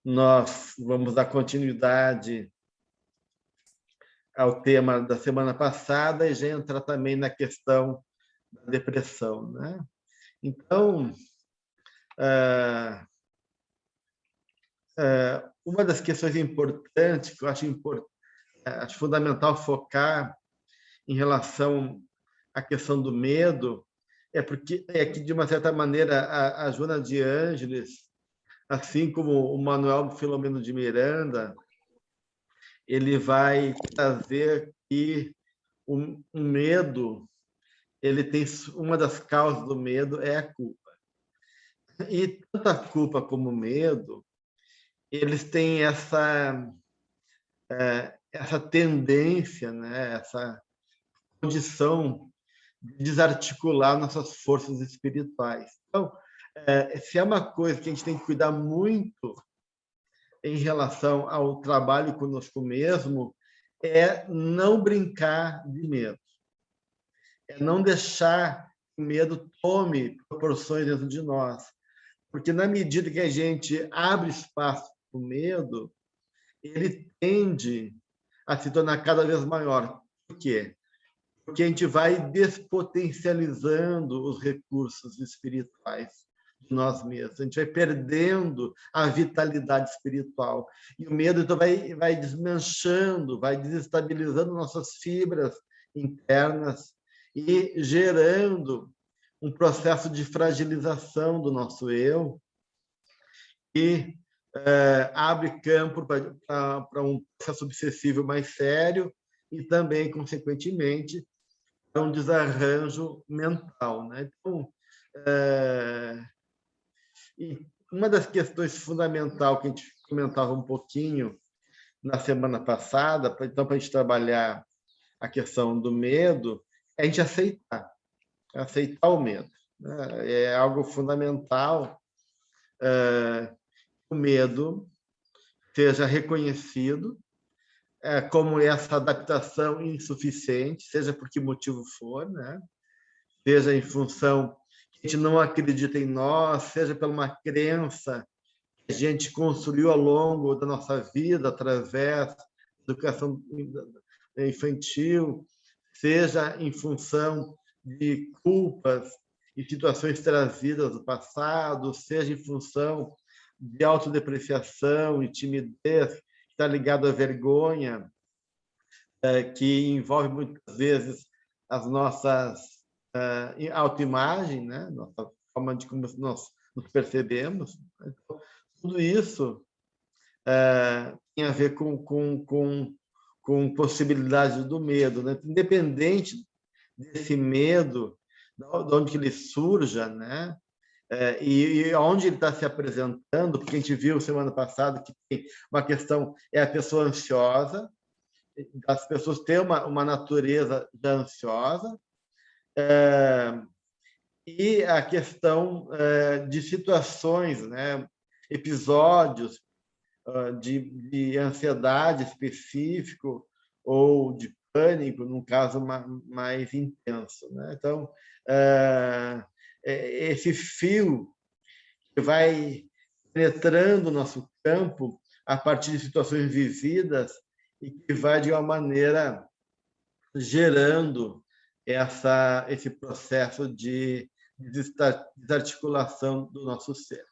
nós vamos dar continuidade ao tema da semana passada e já entrar também na questão da depressão, né? Então, uma das questões importantes que eu acho fundamental focar em relação à questão do medo é que, de uma certa maneira, a Joana de Ângeles, assim como o Manuel Filomeno de Miranda, ele vai trazer que o medo, ele tem uma das causas do medo é a culpa. E tanto a culpa como o medo, eles têm essa tendência, né, essa condição de desarticular nossas forças espirituais. Então, se é uma coisa que a gente tem que cuidar muito em relação ao trabalho conosco mesmo, é não brincar de medo. É não deixar que o medo tome proporções dentro de nós. Porque, na medida que a gente abre espaço para o medo, ele tende a se tornar cada vez maior. Por quê? Porque a gente vai despotencializando os recursos espirituais de nós mesmos. A gente vai perdendo a vitalidade espiritual. E o medo então vai desmanchando, vai desestabilizando nossas fibras internas e gerando um processo de fragilização do nosso eu e abre campo para um processo obsessivo mais sério e também, consequentemente, para um desarranjo mental, né? Então, e uma das questões fundamentais que a gente comentava um pouquinho na semana passada, então, para a gente trabalhar a questão do medo, é a gente aceitar o medo, né? É algo fundamental. O medo seja reconhecido como essa adaptação insuficiente, seja por que motivo for, né? Seja em função que a gente não acredita em nós, seja por uma crença que a gente construiu ao longo da nossa vida através da educação infantil, seja em função de culpas e situações trazidas do passado, seja em função de autodepreciação e timidez, que está ligado à vergonha, que envolve muitas vezes as nossas autoimagem, né? Nossa forma de como nós nos percebemos. Então, tudo isso tem a ver com possibilidade do medo, né? Independente desse medo, de onde que ele surja, né? E onde ele está se apresentando, porque a gente viu semana passada que tem uma questão, é a pessoa ansiosa, as pessoas têm uma natureza já ansiosa, e a questão de situações, né? Episódios de ansiedade específico ou de pânico, num caso mais intenso, né? Então, esse fio que vai penetrando o nosso campo a partir de situações vividas e que vai, de uma maneira, gerando esse processo de desarticulação do nosso ser.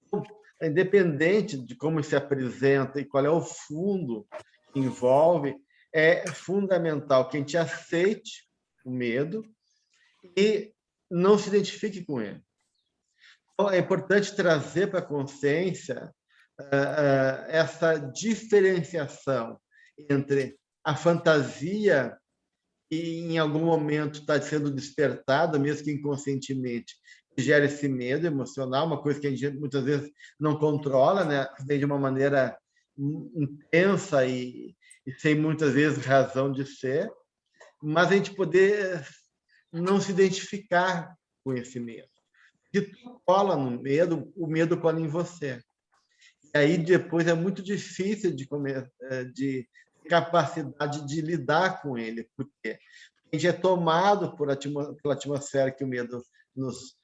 Então, independente de como se apresenta e qual é o fundo que envolve, é fundamental que a gente aceite o medo e não se identifique com ele. Então, é importante trazer para a consciência essa diferenciação entre a fantasia que em algum momento está sendo despertada, mesmo que inconscientemente, que gera esse medo emocional, uma coisa que a gente muitas vezes não controla, né? Vem de uma maneira intensa e sem muitas vezes razão de ser, mas a gente poder não se identificar com esse medo. Se tu cola no medo, o medo cola em você. E aí depois é muito difícil de capacidade de lidar com ele, porque a gente é tomado pela atmosfera que o medo nos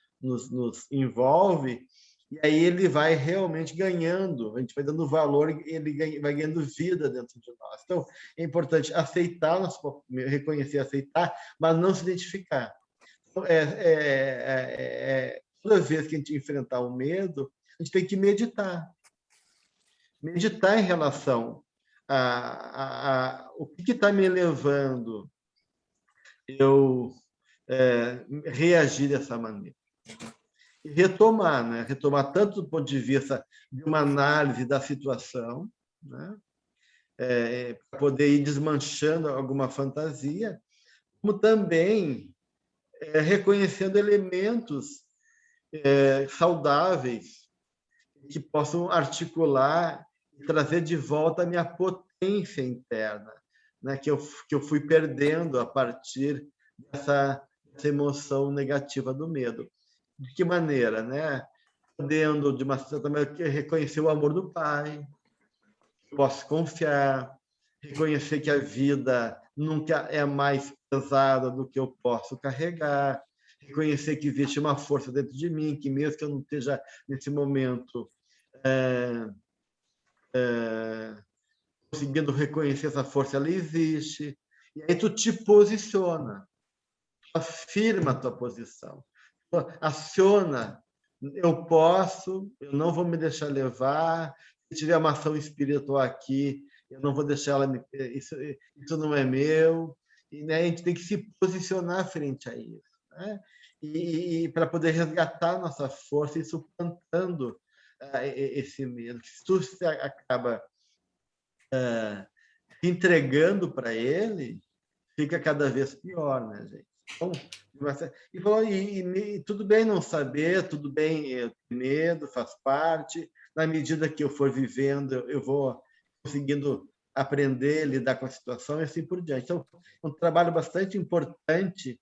envolve E aí ele vai realmente ganhando, a gente vai dando valor, ele vai ganhando vida dentro de nós. Então, é importante aceitar, reconhecer, aceitar, mas não se identificar. Então, toda vez que a gente enfrentar o medo, a gente tem que meditar. Meditar em relação o que está me levando eu reagir dessa maneira. E retomar, né? Retomar tanto do ponto de vista de uma análise da situação, né? Para poder ir desmanchando alguma fantasia, como também reconhecendo elementos saudáveis que possam articular e trazer de volta a minha potência interna, né? Que eu fui perdendo a partir dessa emoção negativa do medo. De que maneira, né? Podendo, de uma certa maneira, reconhecer o amor do Pai, posso confiar, reconhecer que a vida nunca é mais pesada do que eu posso carregar, reconhecer que existe uma força dentro de mim, que mesmo que eu não esteja nesse momento conseguindo reconhecer essa força, ela existe. E aí tu te posiciona, afirma a tua posição, aciona. Eu posso, eu não vou me deixar levar. Se tiver uma ação espiritual aqui, eu não vou deixar ela isso não é meu. E, né, a gente tem que se posicionar frente a isso, né? E para poder resgatar nossa força e suplantando esse medo. Se tu acaba entregando para ele, fica cada vez pior, né, gente? Então, e tudo bem não saber, tudo bem ter medo, faz parte. Na medida que eu for vivendo, eu vou conseguindo aprender, lidar com a situação e assim por diante. Então, é um trabalho bastante importante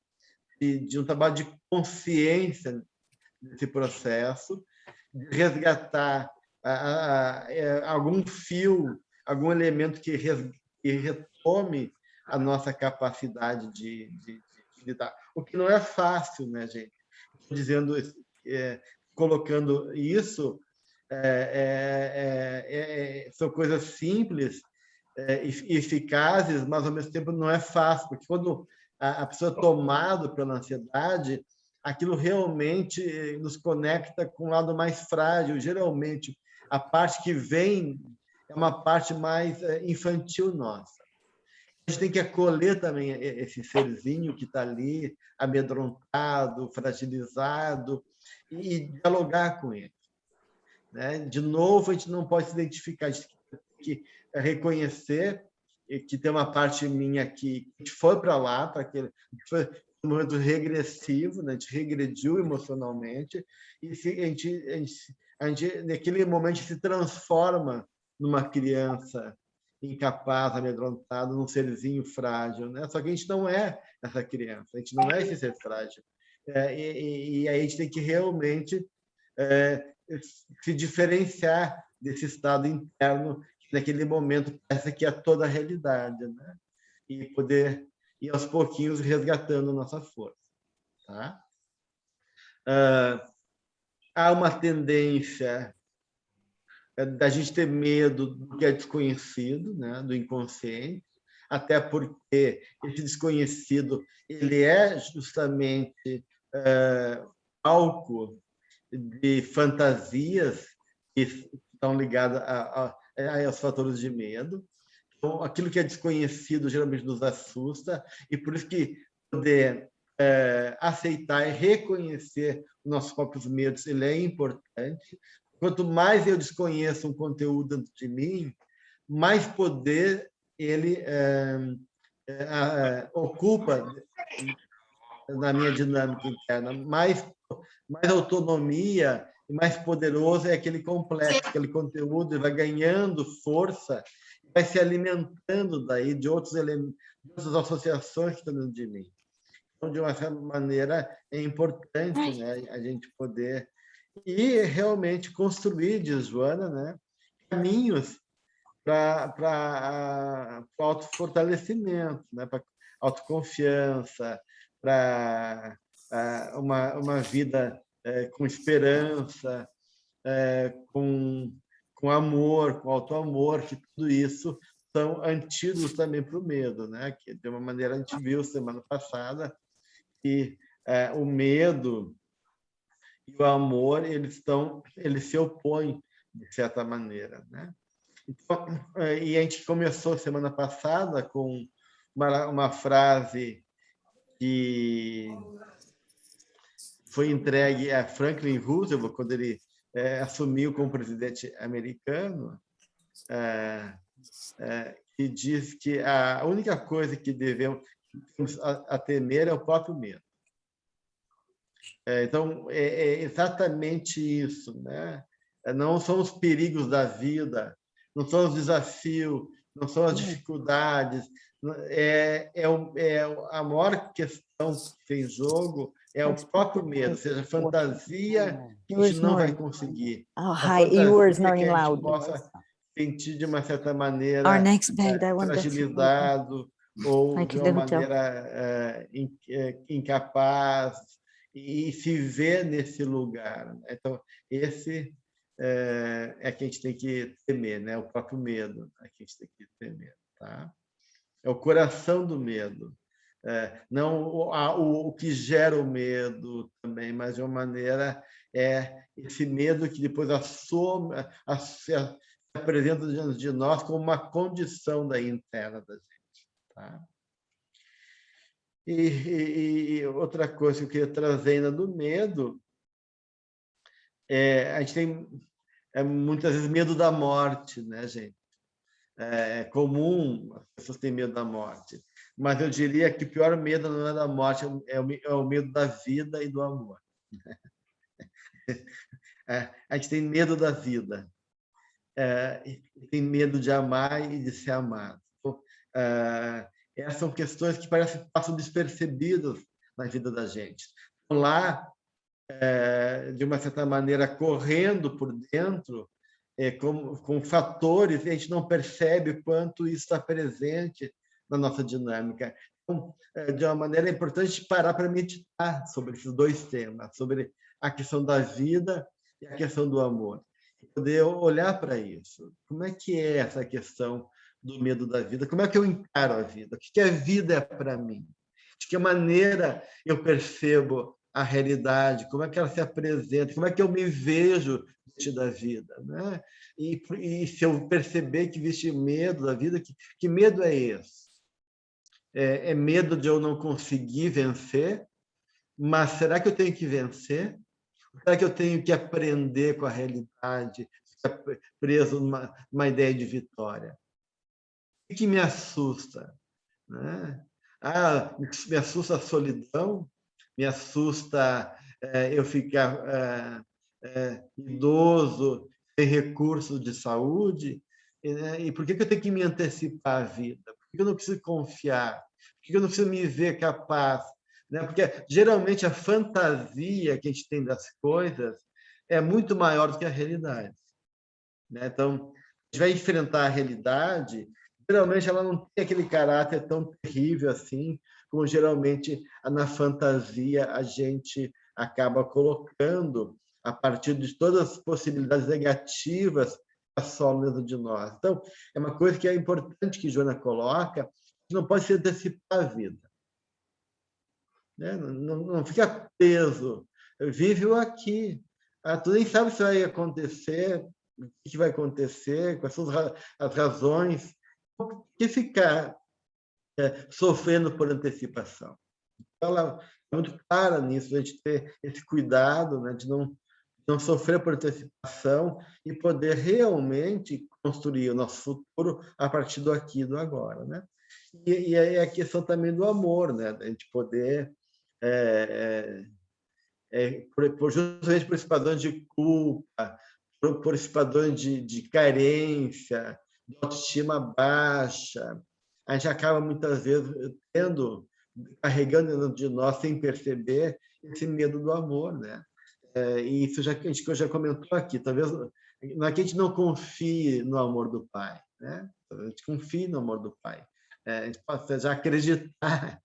de um trabalho de consciência desse processo, de resgatar algum fio, algum elemento que retome a nossa capacidade de lidar. O que não é fácil, né, gente? Dizendo, colocando isso, são coisas simples e eficazes, mas ao mesmo tempo não é fácil, porque quando a pessoa é tomada pela ansiedade, aquilo realmente nos conecta com o lado mais frágil. Geralmente, a parte que vem é uma parte mais infantil nossa. A gente tem que acolher também esse serzinho que está ali, amedrontado, fragilizado, e dialogar com ele, né? De novo, a gente não pode se identificar, a gente tem que reconhecer que tem uma parte minha que foi para lá, para aquele foi um momento regressivo, né? A gente regrediu emocionalmente, e a gente, naquele momento, se transforma numa criança incapaz, amedrontada, num serzinho frágil, né? Só que a gente não é essa criança, a gente não é esse ser frágil. E aí a gente tem que realmente se diferenciar desse estado interno que naquele momento parece que é toda a realidade, né? E poder ir aos pouquinhos resgatando nossa força, tá? Há uma tendência da gente ter medo do que é desconhecido, né? Do inconsciente, até porque esse desconhecido ele é justamente palco de fantasias que estão ligadas aos fatores de medo. Então, aquilo que é desconhecido geralmente nos assusta, e por isso que poder aceitar e reconhecer os nossos próprios medos ele é importante. Quanto mais eu desconheço um conteúdo dentro de mim, mais poder ele ocupa na minha dinâmica interna, mais autonomia e mais poderoso é aquele complexo, aquele conteúdo, ele vai ganhando força, vai se alimentando daí de outros elementos, de outras associações que estão dentro de mim. Então, de uma certa maneira, é importante, né, a gente poder e realmente construir, diz Joana, né, caminhos para o autofortalecimento, né, para autoconfiança, para uma vida com esperança, com amor, com auto-amor, que tudo isso são antídotos também para o medo, né? Que de uma maneira a gente viu semana passada que o medo e o amor eles se opõem de certa maneira, né? Então, e a gente começou semana passada com uma frase que foi entregue a Franklin Roosevelt quando ele assumiu como presidente americano, que diz que a única coisa que devemos a temer é o próprio medo. Então, é exatamente isso, né? Não são os perigos da vida, não são os desafios, não são as dificuldades, a maior questão que tem em jogo é o próprio medo, ou seja, a fantasia que a gente não vai conseguir. Oh, A hi, you were fantasia que snoring a gente loud. possa sentir de uma certa Our maneira next bag, that one, that's fragilizado ou de aqui uma do hotel. maneira incapaz e se ver nesse lugar. Então, esse é que a gente tem que temer, né? O próprio medo é que a gente tem que temer. Tá? É o coração do medo. Não o que gera o medo também, mas de uma maneira esse medo que depois se apresenta diante de nós como uma condição daí interna da gente. Tá? E outra coisa que eu queria trazer ainda do medo, a gente tem muitas vezes medo da morte, né, gente? É comum, as pessoas têm medo da morte, mas eu diria que o pior medo não é da morte, é o medo da vida e do amor. A gente tem medo da vida, tem medo de amar e de ser amado. Então, essas são questões que parecem passam despercebidas na vida da gente. Estão lá, de uma certa maneira, correndo por dentro, com fatores, e a gente não percebe o quanto isso está presente na nossa dinâmica. Então, de uma maneira, é importante parar para meditar sobre esses dois temas, sobre a questão da vida e a questão do amor. Poder olhar para isso. Como é que é essa questão do medo da vida? Como é que eu encaro a vida? O que a vida é para mim? De que maneira eu percebo a realidade? Como é que ela se apresenta? Como é que eu me vejo diante da vida, né? E se eu perceber que existe medo da vida, que medo é esse? É medo de eu não conseguir vencer? Mas será que eu tenho que vencer? Será que eu tenho que aprender com a realidade, ficar preso numa ideia de vitória? O que me assusta? Né? Me assusta a solidão, me assusta eu ficar idoso, sem recursos de saúde. E por que eu tenho que me antecipar à vida? Por que eu não preciso confiar? Por que eu não preciso me ver capaz? Né? Porque geralmente a fantasia que a gente tem das coisas é muito maior do que a realidade. Né? Então, a gente vai enfrentar a realidade, geralmente ela não tem aquele caráter tão terrível assim, como geralmente na fantasia a gente acaba colocando a partir de todas as possibilidades negativas que assolam dentro de nós. Então, é uma coisa que é importante que Joana coloca, que não pode se antecipar a vida. Né? Não fica preso, vive o aqui. Tu nem sabe se vai acontecer, o que vai acontecer, quais são as razões, por que ficar sofrendo por antecipação? Ela é muito clara nisso, a gente ter esse cuidado, né, de não sofrer por antecipação e poder realmente construir o nosso futuro a partir do aqui e do agora. Né? E aí a questão também do amor, né? A gente poder, justamente por esse padrão de culpa, por esse padrão de carência, de autoestima baixa, a gente acaba muitas vezes carregando dentro de nós, sem perceber, esse medo do amor, né? E isso a gente já comentou aqui, talvez não é que a gente não confie no amor do Pai, né? A gente confie no amor do Pai. A gente pode já acreditar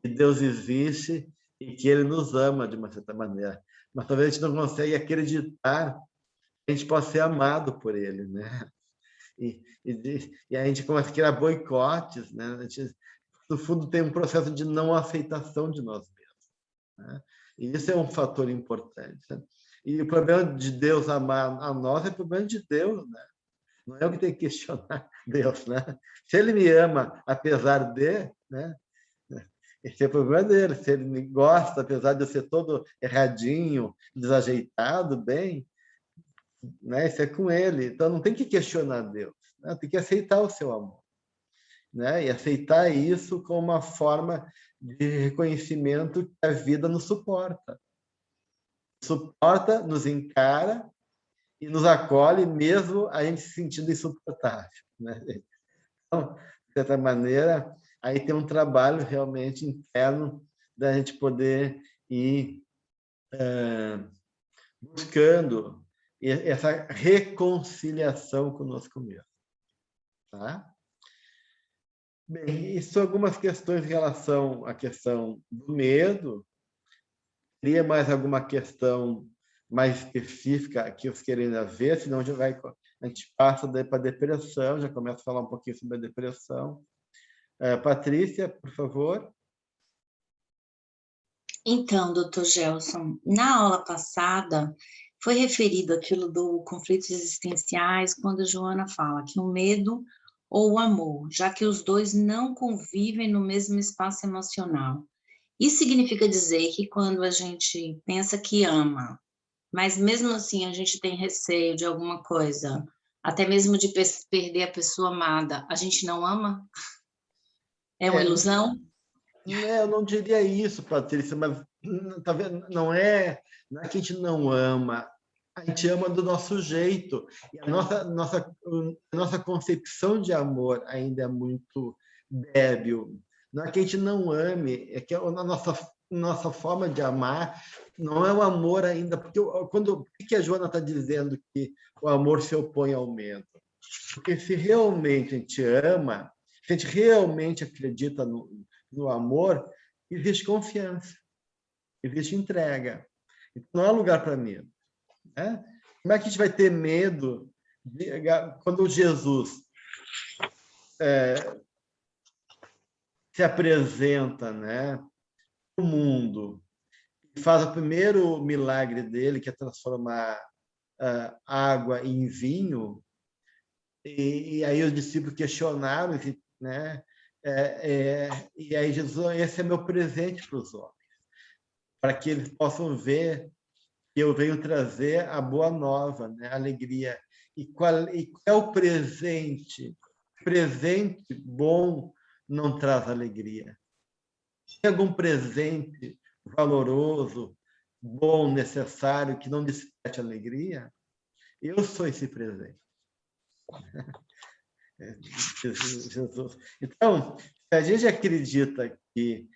que Deus existe e que Ele nos ama de uma certa maneira, mas talvez a gente não consegue acreditar a gente possa ser amado por ele, né? E a gente começa a criar boicotes, né? A gente, no fundo, tem um processo de não aceitação de nós mesmos, né? E isso é um fator importante, né? E o problema de Deus amar a nós é problema de Deus, né? Não é eu que tenho que questionar Deus, né? Se ele me ama apesar de, né? Esse é o problema dele. Se ele me gosta, apesar de eu ser todo erradinho, desajeitado, bem, né? Isso é com ele. Então não tem que questionar Deus, né? Tem que aceitar o seu amor, né? E aceitar isso como uma forma de reconhecimento que a vida nos suporta. Suporta, nos encara e nos acolhe mesmo a gente se sentindo insuportável, né? Então, de certa maneira, aí tem um trabalho realmente interno da gente poder ir buscando essa reconciliação conosco mesmo, tá? Bem, isso algumas questões em relação à questão do medo. Teria mais alguma questão mais específica que vocês querem ver? Senão a gente passa para a depressão, já começa a falar um pouquinho sobre a depressão. Patrícia, por favor. Então, doutor Gelson, na aula passada foi referido aquilo do conflitos existenciais, quando a Joana fala que o medo ou o amor, já que os dois não convivem no mesmo espaço emocional. Isso significa dizer que quando a gente pensa que ama, mas mesmo assim a gente tem receio de alguma coisa, até mesmo de perder a pessoa amada, a gente não ama? É uma ilusão? Eu não diria isso, Patrícia, mas tá vendo? Não é que a gente não ama, a gente ama do nosso jeito. E a nossa concepção de amor ainda é muito débil. Não é que a gente não ame, é que a nossa forma de amar não é o amor ainda. Porque por que a Joana está dizendo que o amor se opõe ao medo? Porque se realmente a gente ama, se a gente realmente acredita no amor, existe confiança, existe entrega. Então, não há lugar para medo, né? Como é que a gente vai ter medo quando Jesus se apresenta, né, no mundo e faz o primeiro milagre dele, que é transformar água em vinho, e aí os discípulos questionaram, né? E aí Jesus, esse é meu presente para os homens, para que eles possam ver que eu venho trazer a boa nova, né? A alegria. E qual é o presente? Presente bom não traz alegria. Tem algum presente valoroso, bom, necessário, que não desperte alegria? Eu sou esse presente. Jesus. Então, se a gente acredita que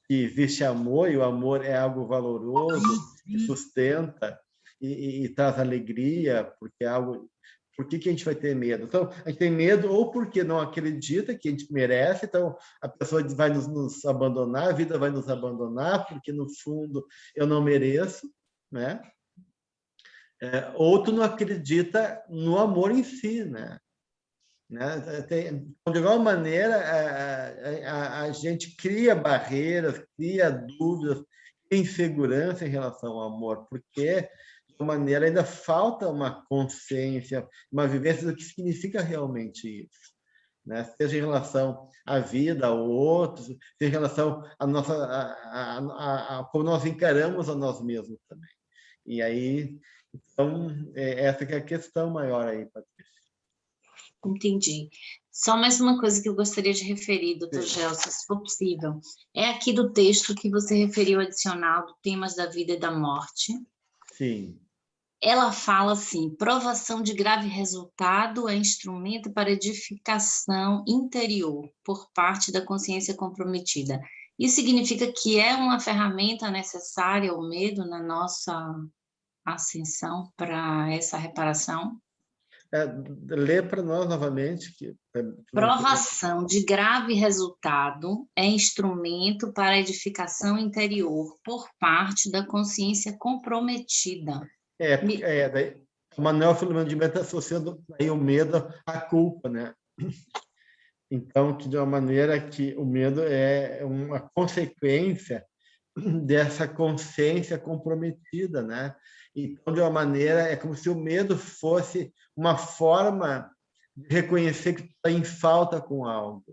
existe amor, e o amor é algo valoroso, que sustenta e traz alegria, porque é algo. Por que a gente vai ter medo? Então, a gente tem medo ou porque não acredita que a gente merece, então a pessoa vai nos abandonar, a vida vai nos abandonar, porque no fundo eu não mereço, né? Ou tu não acredita no amor em si, né? De alguma maneira, a gente cria barreiras, cria dúvidas, cria insegurança em relação ao amor, porque, de alguma maneira, ainda falta uma consciência, uma vivência do que significa realmente isso. Né? Seja em relação à vida, ao outro, seja em relação à nossa, a como nós encaramos a nós mesmos também. E aí, então, essa que é a questão maior aí, Patrícia. Entendi. Só mais uma coisa que eu gostaria de referir, doutor Gelson, se for possível. É aqui do texto que você referiu adicional do Temas da Vida e da Morte. Sim. Ela fala assim: provação de grave resultado é instrumento para edificação interior por parte da consciência comprometida. Isso significa que é uma ferramenta necessária, o medo, na nossa ascensão para essa reparação? Lê para nós novamente. Provação de grave resultado é instrumento para edificação interior por parte da consciência comprometida. o Manuel Filomeno de Mendes associando aí o medo à culpa, né? Então, que de uma maneira que o medo é uma consequência dessa consciência comprometida, né? Então, de uma maneira, é como se o medo fosse uma forma de reconhecer que tu está em falta com algo,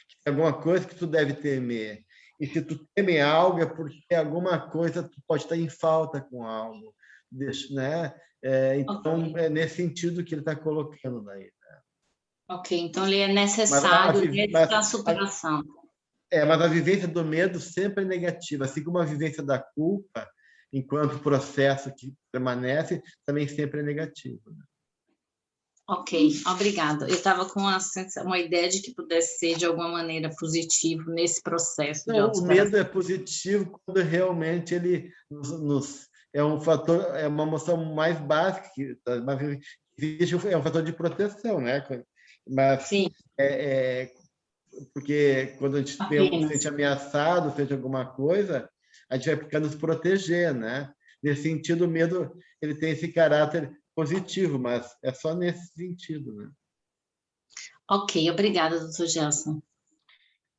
que tem alguma coisa que tu deve temer. E se tu teme algo, é porque alguma coisa tu pode estar em falta com algo, né? Então, Ok, é nesse sentido que ele está colocando daí. ok. Então, ele é Mas necessário dessa superação. mas a vivência do medo sempre é negativa, assim como a vivência da culpa, enquanto processo que permanece, também sempre é negativo. Né? Ok, obrigada. Eu estava com uma ideia de que pudesse ser de alguma maneira positivo nesse processo de Não, o medo autossuperação. é positivo quando realmente ele é um fator, é uma emoção mais básica, mas existe, é um fator de proteção, né? Mas Sim, porque quando a gente se sente apenas. ameaçado, sente alguma coisa, a gente vai buscando se proteger, né? Nesse sentido, o medo ele tem esse caráter positivo, mas é só nesse sentido, né? Ok, obrigada, doutor Gelson.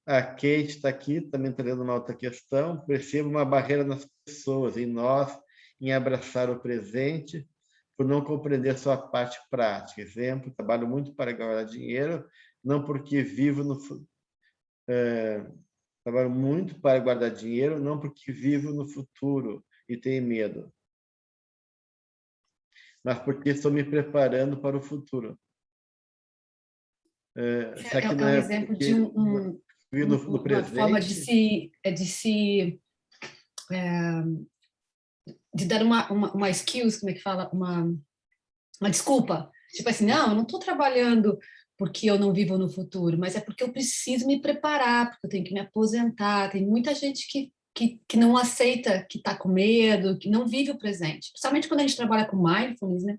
A Kate está aqui também trazendo uma outra questão. Percebo uma barreira nas pessoas, em nós, em abraçar o presente, por não compreender sua parte prática. Exemplo, trabalho muito para ganhar dinheiro, não porque vivo no trabalho muito para guardar dinheiro, não porque vivo no futuro e tenho medo, mas porque estou me preparando para o futuro. Será que É não um é exemplo de porque vivo no uma forma presente? de dar uma excuse, como é que fala? Uma desculpa. Tipo assim, não, eu não estou trabalhando porque eu não vivo no futuro, mas é porque eu preciso me preparar, porque eu tenho que me aposentar. Tem muita gente que não aceita, que está com medo, que não vive o presente. Principalmente quando a gente trabalha com mindfulness, né?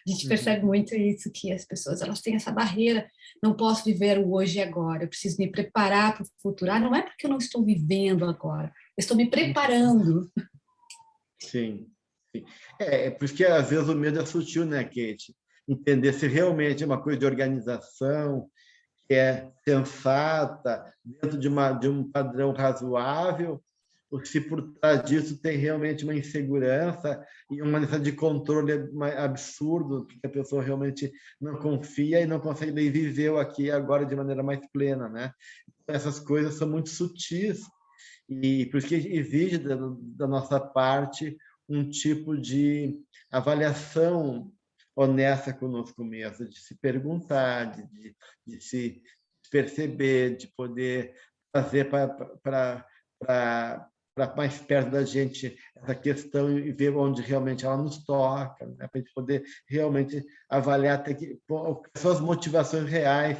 A gente percebe muito isso, que as pessoas elas têm essa barreira, não posso viver o hoje e agora, eu preciso me preparar para o futuro. Ah, não é porque eu não estou vivendo agora, eu estou me preparando. Sim, sim. É por isso que às vezes o medo é sutil, né, Kate? Entender se realmente é uma coisa de organização, que é sensata, dentro de um padrão razoável, ou se por trás disso tem realmente uma insegurança e uma necessidade de controle absurdo, que a pessoa realmente não confia e não consegue daí viver o aqui e agora de maneira mais plena, né? Essas coisas são muito sutis e por isso que exige da nossa parte um tipo de avaliação honesta conosco mesmo, de se perguntar, de se perceber, de poder fazer para mais perto da gente essa questão e ver onde realmente ela nos toca, né? Para a gente poder realmente avaliar até quais são as motivações reais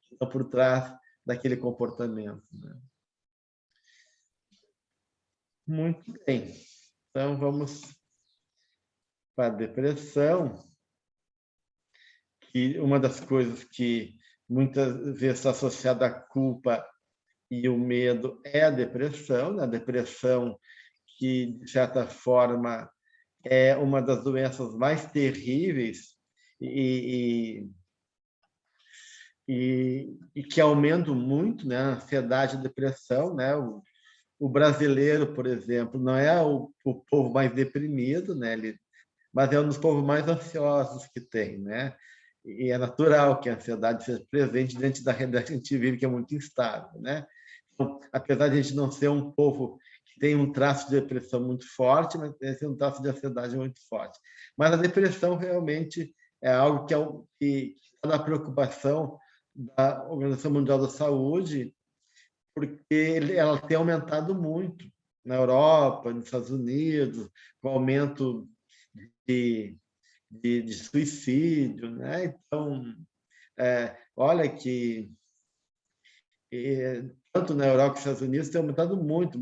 que estão por trás daquele comportamento. Né? Muito bem. Então, vamos para a depressão, que uma das coisas que muitas vezes está associada à culpa e o medo é a depressão, né? A depressão que, de certa forma, é uma das doenças mais terríveis e que aumenta muito, né? A ansiedade e a depressão, né? O brasileiro, por exemplo, não é o povo mais deprimido, né? Mas é um dos povos mais ansiosos que tem, né? E é natural que a ansiedade seja presente diante da realidade que a gente vive, que é muito instável, né? Então, apesar de a gente não ser um povo que tem um traço de depressão muito forte, mas tem um traço de ansiedade muito forte. Mas a depressão realmente é algo que está na preocupação da Organização Mundial da Saúde, porque ela tem aumentado muito na Europa, nos Estados Unidos, com o aumento de suicídio, né? Então, olha que tanto na Europa como nos Estados Unidos tem aumentado muito,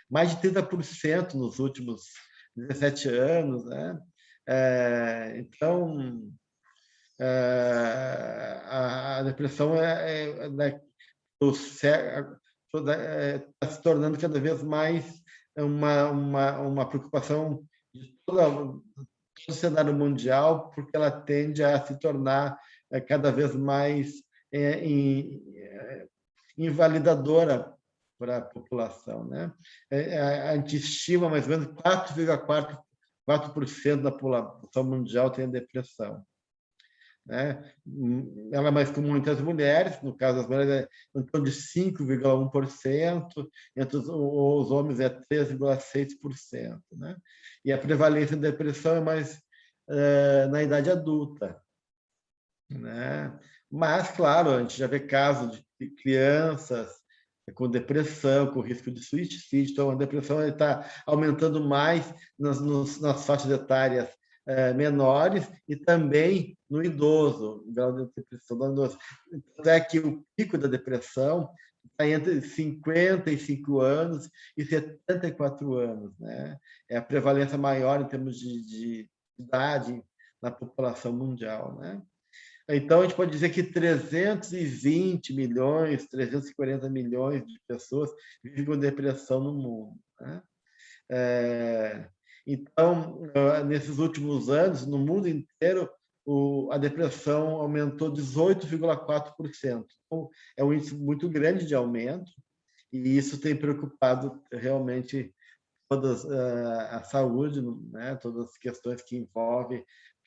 mais de 30% nos últimos 17 anos, né? Então, a depressão está se tornando cada vez mais uma preocupação de no cenário mundial, porque ela tende a se tornar cada vez mais invalidadora para a população, né? A gente estima mais ou menos 4,4% da população mundial tem depressão, né? Ela é mais comum entre as mulheres, no caso das mulheres é em torno de 5,1%, entre os homens é 3,6%, né? E a prevalência da depressão é mais na idade adulta, né? Mas, claro, a gente já vê casos de crianças com depressão, com risco de suicídio. Então, a depressão está aumentando mais nas faixas etárias menores e também no idoso, o grau de depressão do idoso. Até que o pico da depressão está entre 55 anos e 74 anos, né? É a prevalência maior em termos de idade na população mundial, né? Então, a gente pode dizer que 320 milhões, 340 milhões de pessoas vivem com depressão no mundo, né? Então, nesses últimos anos, no mundo inteiro, a depressão aumentou 18,4%. Então, é um índice muito grande de aumento, e isso tem preocupado realmente toda a saúde, né? Todas as questões que envolvem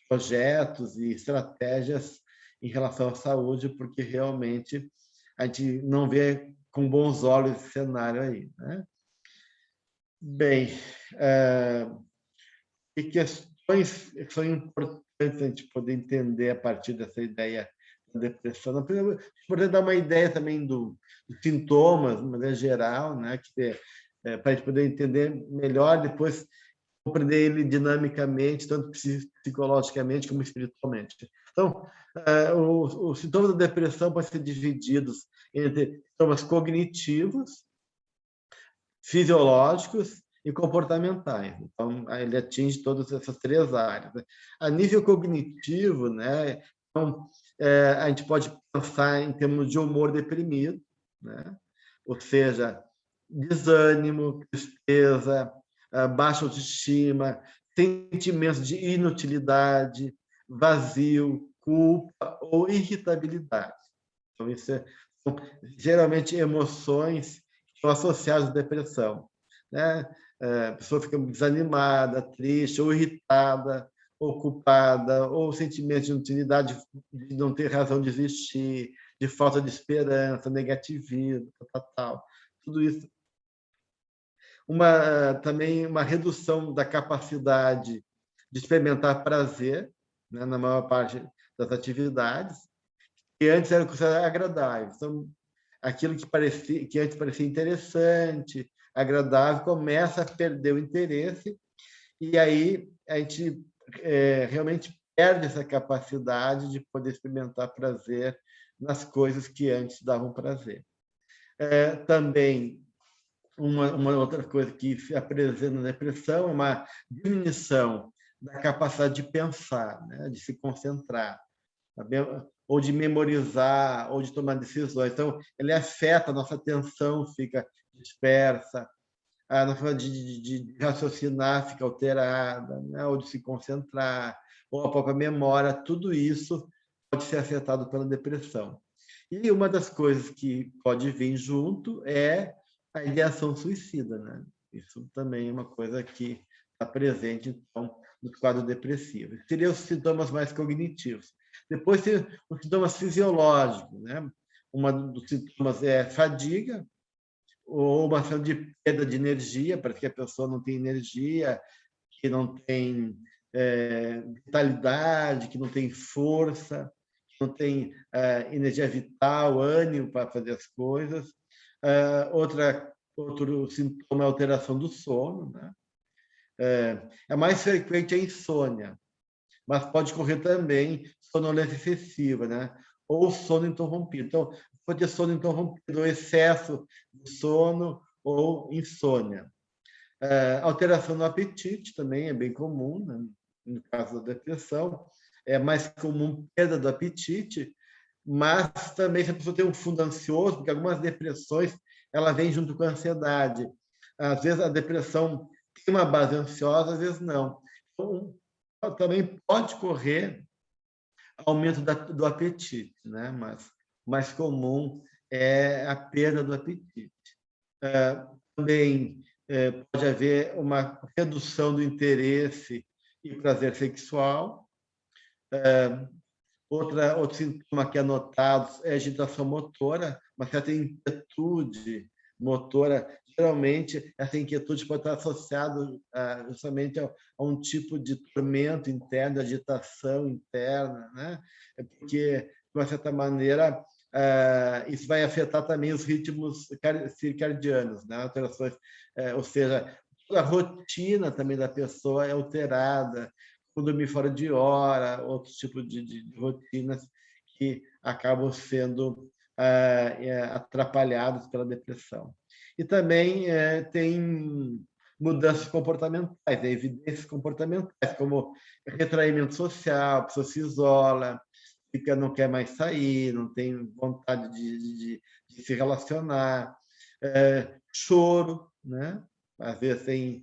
projetos e estratégias em relação à saúde, porque realmente a gente não vê com bons olhos esse cenário aí, né? Bem, que questões são importantes a gente poder entender a partir dessa ideia da depressão? Poder dar uma ideia também dos sintomas, de maneira geral, né? Para a gente poder entender melhor, depois compreender ele dinamicamente, tanto psicologicamente como espiritualmente. Então, os sintomas da depressão podem ser divididos entre sintomas cognitivos, fisiológicos e comportamentais. Então, ele atinge todas essas três áreas, né? A nível cognitivo, né? Então, a gente pode pensar em termos de humor deprimido, né? Ou seja, desânimo, tristeza, baixa autoestima, sentimentos de inutilidade, vazio, culpa ou irritabilidade. Então, isso são geralmente emoções que estão associadas à depressão, né? A pessoa fica desanimada, triste, ou irritada, ou culpada, ou sentimento de inutilidade, de não ter razão de existir, de falta de esperança, negativismo, tal. Tudo isso. Também uma redução da capacidade de experimentar prazer, né, na maior parte das atividades, que antes eram consideradas agradáveis. Então, aquilo que antes parecia interessante, agradável, começa a perder o interesse, e aí a gente realmente perde essa capacidade de poder experimentar prazer nas coisas que antes davam prazer. Também, uma outra coisa que se apresenta na depressão é uma diminuição da capacidade de pensar, né? De se concentrar, ou de memorizar, ou de tomar decisões. Então, ele afeta a nossa atenção, fica dispersa, a nossa forma de raciocinar fica alterada, né? Ou de se concentrar, ou a própria memória, tudo isso pode ser afetado pela depressão. E uma das coisas que pode vir junto é a ideação suicida, né? Isso também é uma coisa que está presente, então, no quadro depressivo. Seriam os sintomas mais cognitivos. Depois tem os sintomas fisiológicos, né? Um dos sintomas é fadiga, ou uma ação de perda de energia, parece que a pessoa não tem energia, que não tem vitalidade, que não tem força, que não tem energia vital, ânimo para fazer as coisas. Outro sintoma é a alteração do sono, né? É mais frequente a insônia, mas pode ocorrer também sonolência excessiva, né? Ou sono interrompido. Então, pode ter sono interrompido, ou excesso de sono ou insônia. Alteração no apetite também é bem comum, né? No caso da depressão. É mais comum perda do apetite, mas também se a pessoa tem um fundo ansioso, porque algumas depressões ela vem junto com a ansiedade. Às vezes a depressão tem uma base ansiosa, às vezes não. Então, também pode correr aumento do apetite, né? Mas o mais comum é a perda do apetite. Também pode haver uma redução do interesse e prazer sexual. Outro sintoma que é notado é agitação motora, uma certa inquietude motora. Geralmente, essa inquietude pode estar associada justamente a um tipo de tormento interno, agitação interna, né? Porque, de uma certa maneira, isso vai afetar também os ritmos circadianos, né? Alterações, ou seja, toda a rotina também da pessoa é alterada, dormir fora de hora, outros tipos de rotinas que acabam sendo atrapalhados pela depressão. E também tem mudanças comportamentais, evidências comportamentais, como retraimento social, a pessoa se isola, não quer mais sair, não tem vontade de se relacionar, choro, né? Às vezes tem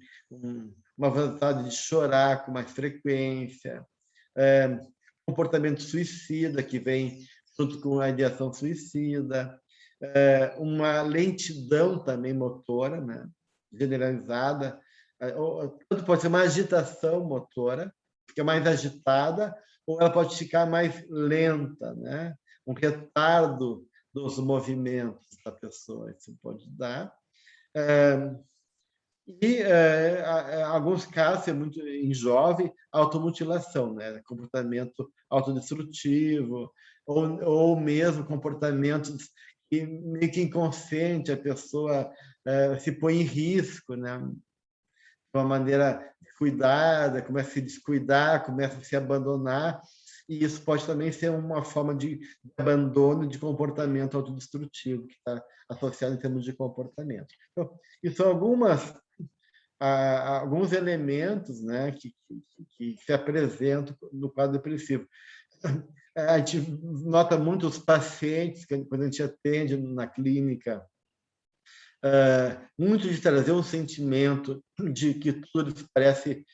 uma vontade de chorar com mais frequência, comportamento suicida, que vem junto com a ideação suicida, uma lentidão também motora, né? Generalizada, tanto pode ser uma agitação motora, fica mais agitada, ou ela pode ficar mais lenta, né? Um retardo dos movimentos da pessoa, isso pode dar. E, em alguns casos, muito em jovem, automutilação, né? Comportamento autodestrutivo, ou mesmo comportamentos que meio que inconsciente, a pessoa se põe em risco, né? De uma maneira descuidada, começa a se descuidar, começa a se abandonar, e isso pode também ser uma forma de abandono de comportamento autodestrutivo, que está associado em termos de comportamento. Então, isso são alguns elementos, né, que se apresentam no quadro depressivo. A gente nota muito os pacientes, quando a gente atende na clínica, muito de trazer um sentimento de que tudo parece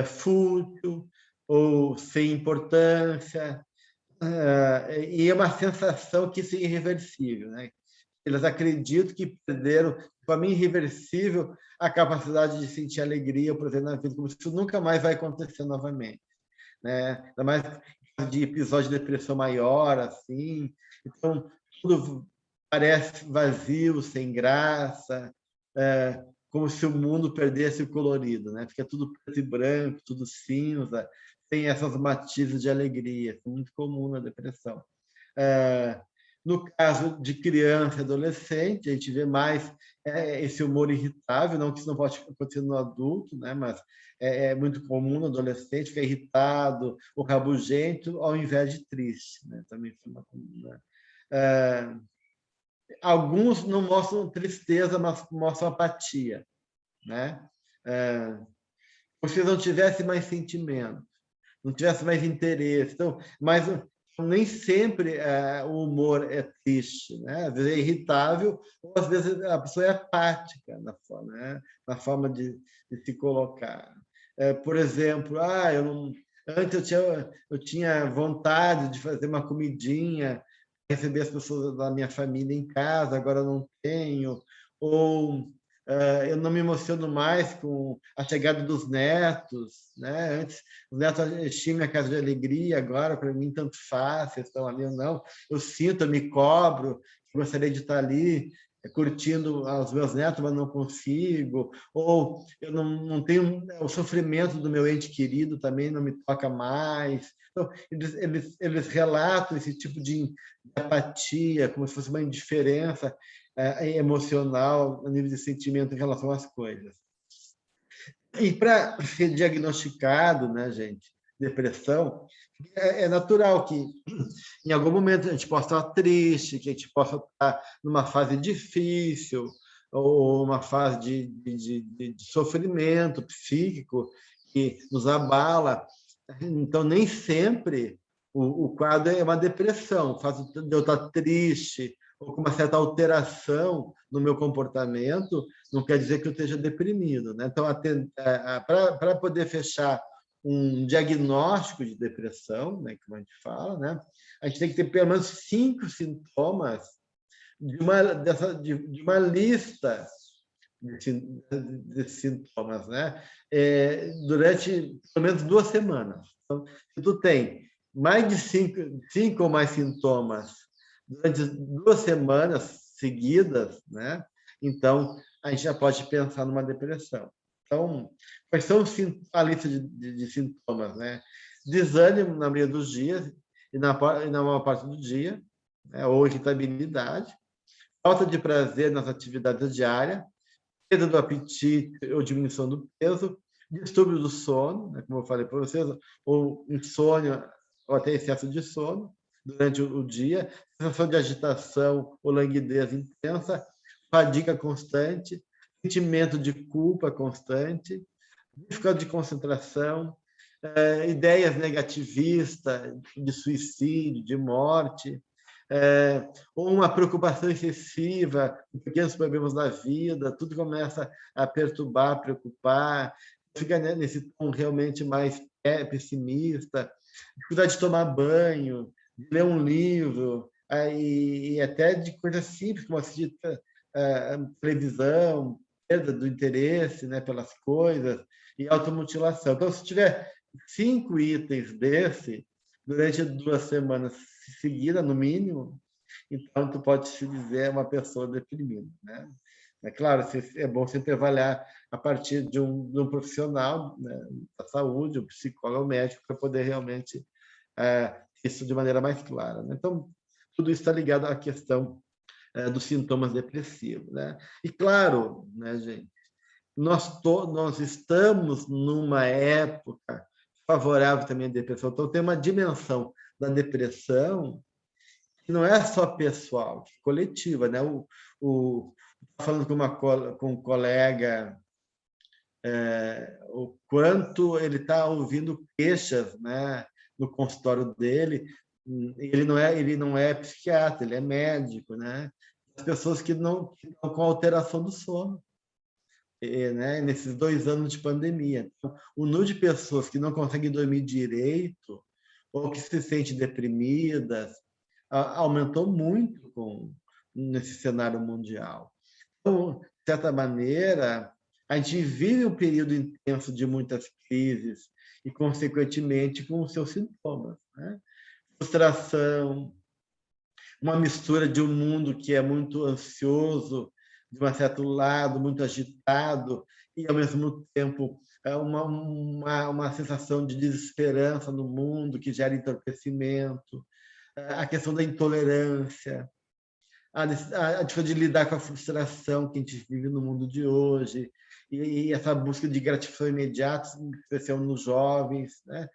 fútil ou sem importância, e é uma sensação que isso é irreversível, né? Eles acreditam que perderam, de forma irreversível, a capacidade de sentir alegria, por exemplo, na vida, como se isso nunca mais vai acontecer novamente, né? Ainda mais de episódio de depressão maior, assim. Então, tudo parece vazio, sem graça, como se o mundo perdesse o colorido, né? Fica tudo preto e branco, tudo cinza, sem essas matizes de alegria, é muito comum na depressão. No caso de criança e adolescente, a gente vê mais esse humor irritável, não que isso não pode acontecer no adulto, né? Mas é muito comum no adolescente ficar irritado ou rabugento ao invés de triste, né? Também isso é uma comum, né? Alguns não mostram tristeza, mas mostram apatia, né? Como se não tivesse mais sentimento, não tivesse mais interesse. Então, mas nem sempre o humor é triste, né? Às vezes é irritável, ou às vezes a pessoa é apática na forma de se colocar. Por exemplo, antes eu tinha vontade de fazer uma comidinha, receber as pessoas da minha família em casa, agora eu não tenho, ou eu não me emociono mais com a chegada dos netos, né? Antes os netos enchiam minha casa de alegria, agora para mim tanto faz, se estão ali ou não. Eu sinto, eu me cobro, gostaria de estar ali curtindo os meus netos, mas não consigo. Ou eu não tenho o sofrimento do meu ente querido também não me toca mais. Então, eles relatam esse tipo de apatia, como se fosse uma indiferença emocional, a nível de sentimento em relação às coisas. E para ser diagnosticado, né, gente, depressão, é natural que em algum momento a gente possa estar triste, que a gente possa estar numa fase difícil, ou uma fase de sofrimento psíquico que nos abala. Então, nem sempre o quadro é uma depressão. O fato de eu estar triste ou com uma certa alteração no meu comportamento não quer dizer que eu esteja deprimido, né? Então, para poder fechar um diagnóstico de depressão, né, como a gente fala, né, a gente tem que ter pelo menos 5 sintomas de uma lista de sintomas, né, durante pelo menos 2 semanas. Então, se tu tem mais de 5 ou mais sintomas durante 2 semanas seguidas, né, então a gente já pode pensar numa depressão. Então, quais são a lista de sintomas, né? Desânimo na maioria dos dias e na maior parte do dia, né? Ou irritabilidade, falta de prazer nas atividades diárias, perda do apetite ou diminuição do peso, distúrbio do sono, né? Como eu falei para vocês, ou insônia ou até excesso de sono durante o dia, sensação de agitação ou languidez intensa, fadiga constante, sentimento de culpa constante, dificuldade de concentração, ideias negativistas de suicídio, de morte, ou uma preocupação excessiva com pequenos problemas da vida, tudo começa a perturbar, preocupar, fica nesse tom realmente mais pessimista, dificuldade de tomar banho, de ler um livro, e até de coisas simples, como assistir televisão, perda do interesse, né, pelas coisas, e automutilação. Então, se tiver 5 itens desse, durante 2 semanas seguidas, no mínimo, então tu pode se dizer uma pessoa deprimida, né? É claro, é bom sempre avaliar a partir de um profissional, né, da saúde, um psicólogo, um médico, para poder realmente isso de maneira mais clara, né? Então, tudo isso está ligado à questão dos sintomas depressivos, né? E claro, né, gente, nós estamos numa época favorável também à depressão. Então, tem uma dimensão da depressão que não é só pessoal, que é coletiva, né? Falando com um colega, o quanto ele está ouvindo queixas, né, no consultório dele. Ele não é psiquiatra, ele é médico, né? As pessoas que não estão com alteração do sono, né? Nesses 2 anos de pandemia. Então, o número de pessoas que não conseguem dormir direito ou que se sentem deprimidas aumentou muito nesse cenário mundial. Então, de certa maneira, a gente vive um período intenso de muitas crises e, consequentemente, com os seus sintomas, né? Frustração, uma mistura de um mundo que é muito ansioso, de um certo lado, muito agitado, e, ao mesmo tempo, uma sensação de desesperança no mundo que gera entorpecimento, a questão da intolerância, a dificuldade de lidar com a frustração que a gente vive no mundo de hoje, e essa busca de gratificação imediata, especialmente nos jovens, né?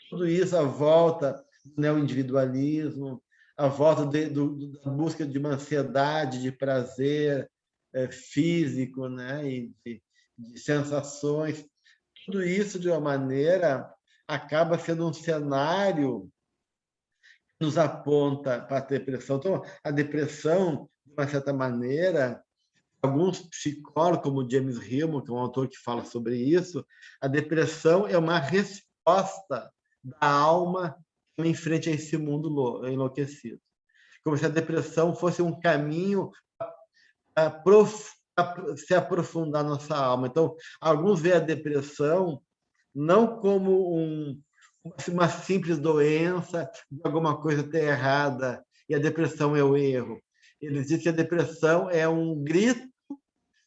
Tudo isso à volta do neoindividualismo, à volta da busca de uma ansiedade de prazer físico, né? E de sensações. Tudo isso, de uma maneira, acaba sendo um cenário que nos aponta para a depressão. Então, a depressão, de uma certa maneira, alguns psicólogos, como James Hillman, que é um autor que fala sobre isso, a depressão é uma resposta da alma em frente a esse mundo enlouquecido. Como se a depressão fosse um caminho para se aprofundar na nossa alma. Então, alguns veem a depressão não como uma simples doença, de alguma coisa ter errada, e a depressão é o erro. Eles dizem que a depressão é um grito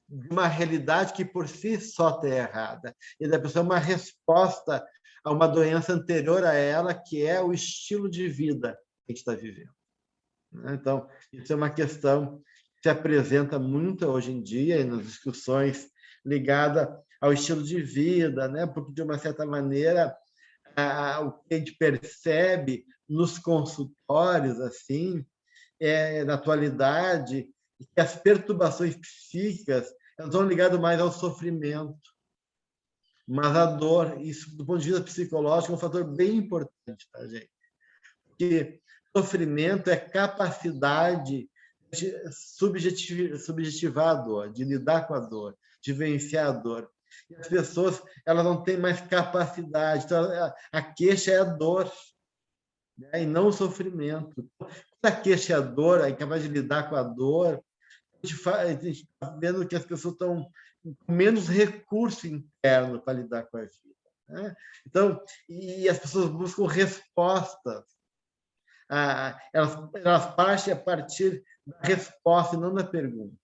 de uma realidade que por si só está errada. E a depressão é uma resposta a uma doença anterior a ela, que é o estilo de vida que a gente está vivendo. Então, isso é uma questão que se apresenta muito hoje em dia nas discussões ligadas ao estilo de vida, né? Porque, de uma certa maneira, o que a gente percebe nos consultórios, assim, na atualidade, que as perturbações psíquicas elas estão ligadas mais ao sofrimento, mas a dor, isso do ponto de vista psicológico é um fator bem importante, tá, gente? Porque sofrimento é capacidade de subjetivar a dor, de lidar com a dor, de vencer a dor. E as pessoas, elas não têm mais capacidade. Então, a queixa é a dor, né? E não o sofrimento. Quando a queixa é a dor, é capaz de lidar com a dor, a gente está vendo que as pessoas estão com menos recurso interno para lidar com a vida, né? Então, e as pessoas buscam respostas. Elas partem a partir da resposta e não da pergunta.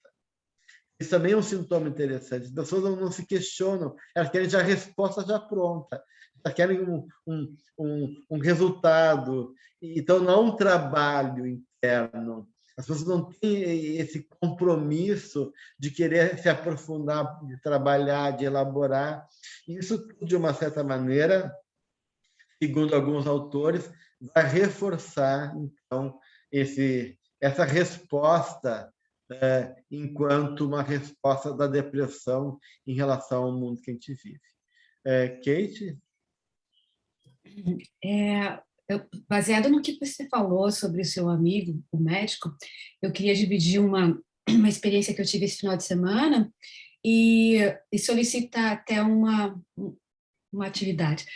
Isso também é um sintoma interessante. As pessoas não se questionam, elas querem já a resposta já pronta, elas querem um resultado. Então, não um trabalho interno. As pessoas não têm esse compromisso de querer se aprofundar, de trabalhar, de elaborar. Isso, de uma certa maneira, segundo alguns autores, vai reforçar, então, essa resposta enquanto uma resposta da depressão em relação ao mundo que a gente vive. Kate? Baseado no que você falou sobre o seu amigo, o médico, eu queria dividir uma experiência que eu tive esse final de semana e solicitar até uma atividade.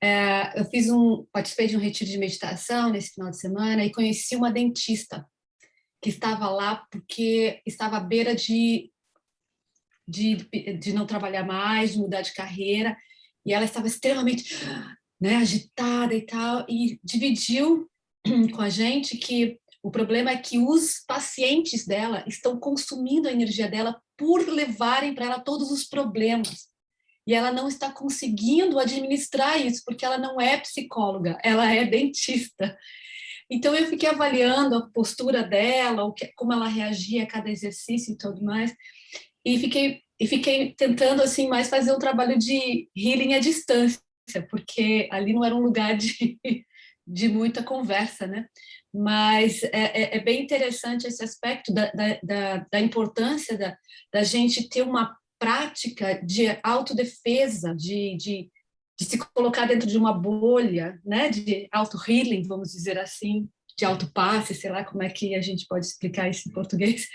Eu participei de um retiro de meditação nesse final de semana e conheci uma dentista que estava lá porque estava à beira de não trabalhar mais, de mudar de carreira, e ela estava extremamente, né, agitada e tal, e dividiu com a gente que o problema é que os pacientes dela estão consumindo a energia dela por levarem para ela todos os problemas. E ela não está conseguindo administrar isso, porque ela não é psicóloga, ela é dentista. Então, eu fiquei avaliando a postura dela, como ela reagia a cada exercício e tudo mais, e fiquei tentando, assim, mais fazer um trabalho de healing à distância, porque ali não era um lugar de muita conversa, né? Mas é bem interessante esse aspecto da importância da gente ter uma prática de autodefesa, de se colocar dentro de uma bolha, né, de auto-healing, vamos dizer assim, de auto-passe, sei lá como é que a gente pode explicar isso em português,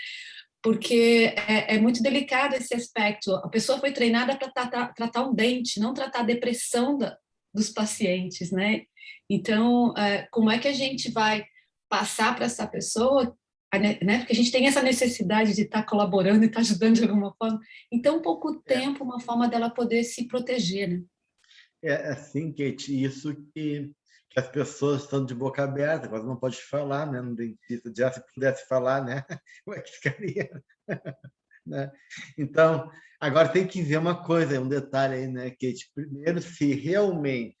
porque é muito delicado esse aspecto. A pessoa foi treinada para tratar um dente, não tratar a depressão dos pacientes, né? Então, como é que a gente vai passar para essa pessoa, né? Porque a gente tem essa necessidade de estar colaborando e estar ajudando de alguma forma. Então, um pouco tempo, uma forma dela poder se proteger, né? É assim, Kate, isso que as pessoas estão de boca aberta, quase não pode falar, né, no dentista. Já se pudesse falar, né, como é que ficaria? Né? Então, agora tem que ver uma coisa, um detalhe aí, né, Kate? Primeiro, se realmente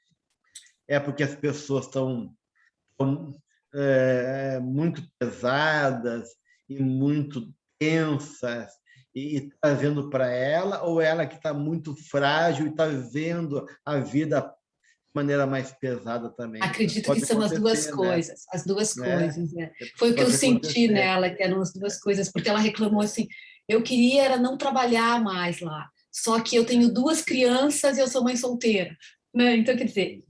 é porque as pessoas estão muito pesadas e muito tensas e está vendo para ela, ou ela que está muito frágil e está vendo a vida de maneira mais pesada também. Acredito que são as duas coisas, as duas coisas. Né? Foi o que eu senti nela, que eram as duas coisas, porque ela reclamou assim, eu queria era não trabalhar mais lá, só que eu tenho 2 crianças e eu sou mãe solteira. Né? Então, quer dizer,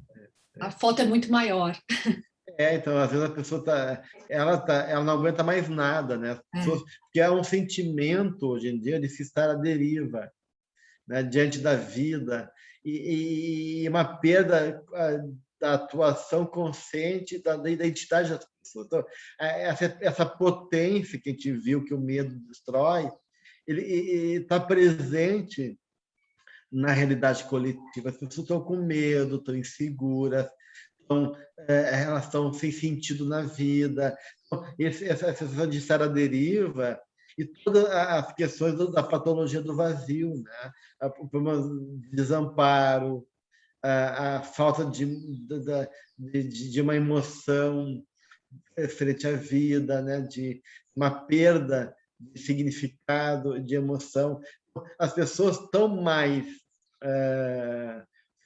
a foto é muito maior. Então, às vezes a pessoa ela não aguenta mais nada, né? Porque é um sentimento, hoje em dia, de se estar à deriva, né? Diante da vida, e uma perda da atuação consciente da identidade das pessoas. Então, essa potência que a gente viu que o medo destrói, ele está presente na realidade coletiva. As pessoas estão com medo, estão inseguras, elas estão sem sentido na vida. Então, essa sensação de estar à deriva e todas as questões da patologia do vazio, né? O desamparo, a falta de uma emoção frente à vida, né? De uma perda de significado, de emoção. As pessoas estão mais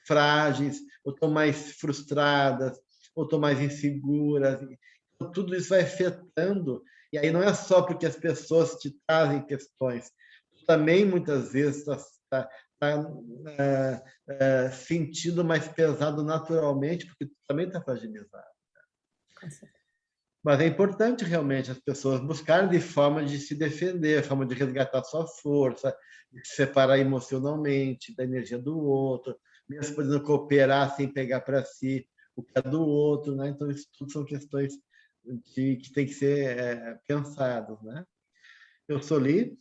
frágeis, ou estão mais frustradas, ou estão mais inseguras. Então, tudo isso vai afetando. E aí não é só porque as pessoas te trazem questões. Tu também, muitas vezes, está sentindo mais pesado naturalmente, porque tu também está fragilizado. Mas é importante realmente as pessoas buscarem de forma de se defender, forma de resgatar sua força, de se separar emocionalmente da energia do outro, mesmo podendo cooperar sem pegar para si o que é do outro, né? Então isso tudo são questões que tem que ser pensadas, né? Eu sou Li.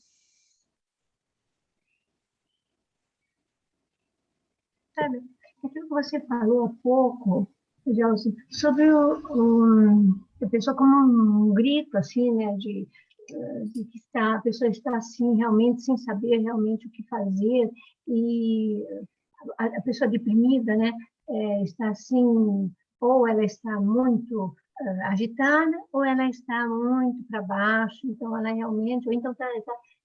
Sabe, aquilo que você falou há pouco, Gelson, sobre a pessoa como um grito, assim, né, de que a pessoa está, assim, realmente sem saber realmente o que fazer, e a pessoa deprimida, né, está assim, ou ela está muito agitada, ou ela está muito para baixo, então ela realmente, ou então está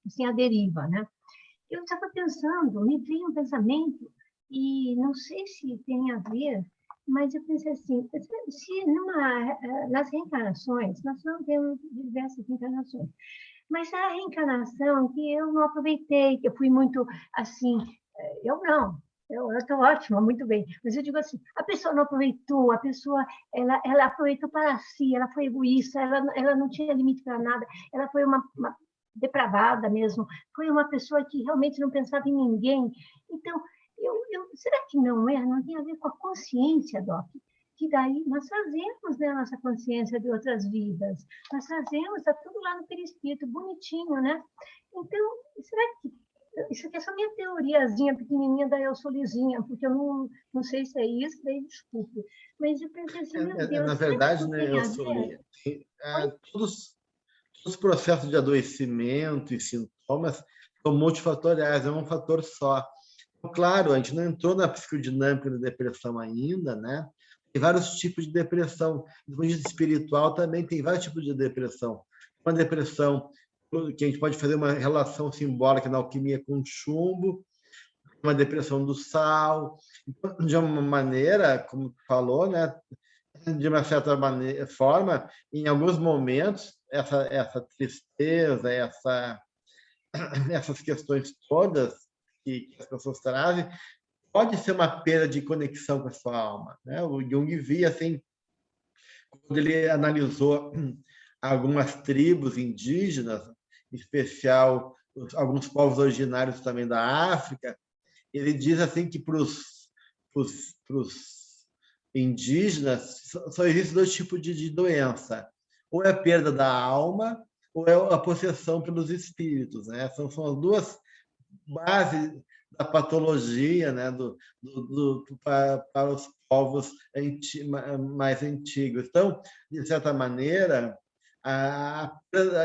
assim, à deriva, né? Eu estava pensando, me veio um pensamento, e não sei se tem a ver, mas eu pensei assim, se nas reencarnações, nós não temos diversas reencarnações, mas a reencarnação que eu não aproveitei, que eu fui muito assim, eu não, eu estou ótima, muito bem, mas eu digo assim, a pessoa não aproveitou, a pessoa, ela aproveitou para si, ela foi egoísta, ela não tinha limite para nada, ela foi uma depravada mesmo, foi uma pessoa que realmente não pensava em ninguém. Então, será que não é? Não tem a ver com a consciência, Doc? Que daí nós trazemos, né, a nossa consciência de outras vidas. Nós trazemos, está tudo lá no perispírito, bonitinho, né? Então, será que isso aqui é só minha teoriazinha pequenininha da eu solizinha, porque eu não sei se é isso, daí desculpe. Mas eu pensei assim, meu Deus, Na será que verdade, isso né, tem eu a sou ver? Li. Todos os processos de adoecimento e sintomas são multifatoriais, é um fator só. Claro, a gente não entrou na psicodinâmica da depressão ainda, né? Tem vários tipos de depressão. Do ponto de vista espiritual também tem vários tipos de depressão. Uma depressão que a gente pode fazer uma relação simbólica na alquimia com chumbo, uma depressão do sal. Então, de uma maneira, como tu falou, né? De uma certa forma, em alguns momentos, essa tristeza, essas questões todas que as pessoas trazem, pode ser uma perda de conexão com a sua alma, né? O Jung via assim, quando ele analisou algumas tribos indígenas, em especial alguns povos originários também da África, ele diz assim que para os indígenas só existem dois tipos de doença: ou é a perda da alma, ou é a possessão pelos espíritos, né? São as duas base da patologia, né, para os povos mais antigos. Então, de certa maneira,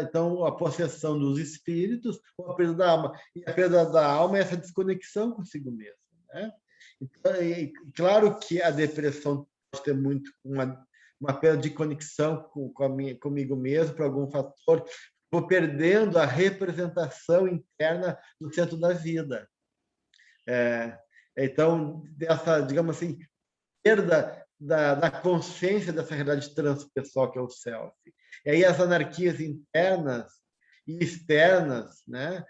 então, a possessão dos espíritos ou a perda da alma. E a perda da alma é essa desconexão consigo mesmo, né? Então, claro que a depressão pode ter muito uma perda de conexão comigo mesmo, por algum fator, vou perdendo a representação interna no centro da vida. Então, dessa, digamos assim, perda da consciência dessa realidade transpessoal que é o self. E aí as anarquias internas e externas, né,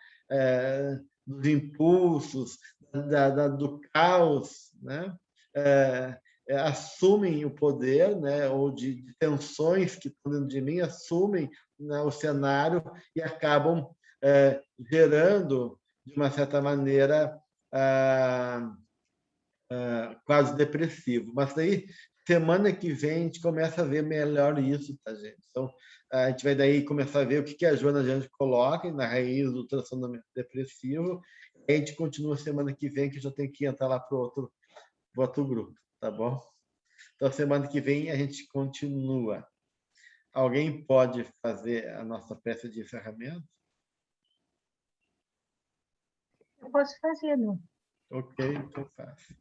dos impulsos, do caos, né, assumem o poder, né, ou de tensões que estão dentro de mim, assumem, né, o cenário e acabam gerando, de uma certa maneira, quase depressivo. Mas daí, semana que vem, a gente começa a ver melhor isso, tá, gente? Então, a gente vai daí começar a ver o que a Joana Jante coloca na raiz do transtorno depressivo. E a gente continua semana que vem, que eu já tenho que entrar lá para o outro grupo, tá bom? Então, semana que vem a gente continua. Alguém pode fazer a nossa peça de encerramento? Eu posso fazer, não? Ok, então faço.